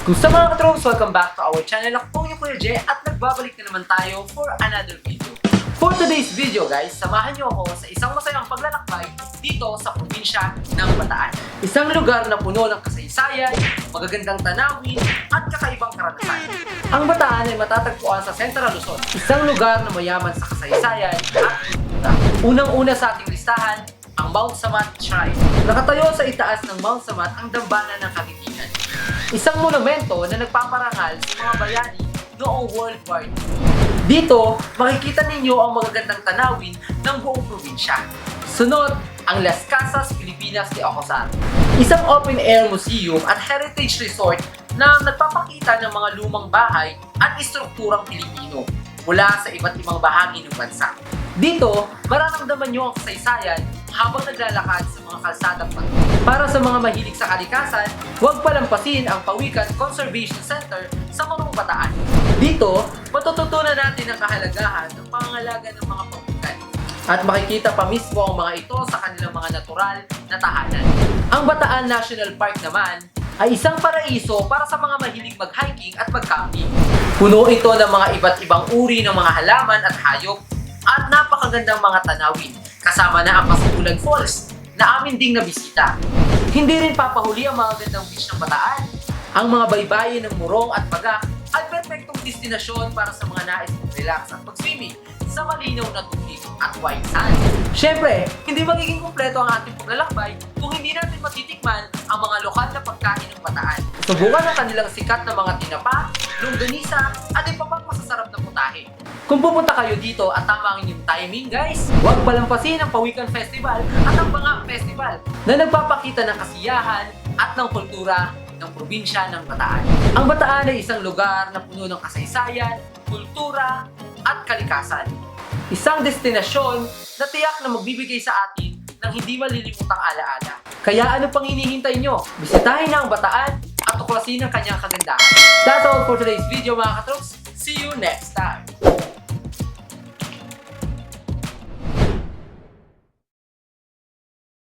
Kumusta mga katrons? Welcome back to our channel. Ako po yung Kuya Jay at nagbabalik na naman tayo for another video. For today's video guys, samahan niyo ako sa isang masayang paglalakbay dito sa probinsya ng Bataan. Isang lugar na puno ng kasaysayan, magagandang tanawin at kakaibang karanasan. Ang Bataan ay matatagpuan sa Central Luzon, isang lugar na mayaman sa kasaysayan at kultura. Unang-una sa ating listahan, ang Mount Samat Shrine. Nakatayo sa itaas ng Mount Samat ang dambana ng Kagitingan. Isang monumento na nagpaparangal sa mga bayani noong World War II. Dito, makikita ninyo ang magagandang tanawin ng buong probinsya. Sunod, ang Las Casas Pilipinas de Ocosar. Isang open-air museum at heritage resort na nagpapakita ng mga lumang bahay at istrukturang Pilipino mula sa iba't ibang bahagi ng bansa. Dito, mararamdaman nyo ang kasaysayan habang naglalakad sa mga kalsadang pato. Para sa mga mahilig sa kalikasan, huwag palampasin ang Pawikan Conservation Center sa Morong Bataan. Dito, matututunan natin ang kahalagahan ng pangangalaga ng mga pawikan. At makikita pa mismo ang mga ito sa kanilang mga natural na tahanan. Ang Bataan National Park naman ay isang paraiso para sa mga mahilig mag-hiking at mag-camping. Puno ito ng mga iba't ibang uri ng mga halaman at hayop at napakagandang mga tanawin, kasama na ang Pasikulan Falls na amin ding nabisita. Hindi rin papahuli ang mga gandang beach ng Bataan. Ang mga baybayin ng Morong at Bagak ay perfectong destinasyon para sa mga nais mag-relax at mag-swimming sa malinaw na tubig at white sand. Siyempre, hindi magiging kumpleto ang ating paglalakbay kung hindi natin matitikman ang mga lokal na pagkain ng Bataan. Subukan ang kanilang sikat na mga tinapa, longganisa at iba pang masasarap na putahe. Kung pupunta kayo dito at tama ang inyong timing guys, huwag palampasin ang Pawikan Festival at ang Banga Festival na nagpapakita ng kasiyahan at ng kultura ng probinsya ng Bataan. Ang Bataan ay isang lugar na puno ng kasaysayan, kultura at kalikasan. Isang destinasyon na tiyak na magbibigay sa atin ng hindi malilimutang alaala. Kaya ano pang hinihintay nyo? Bisitahin na ang Bataan at tuklasin ang kanyang kagandahan. That's all for today's video mga katrops. See you next time!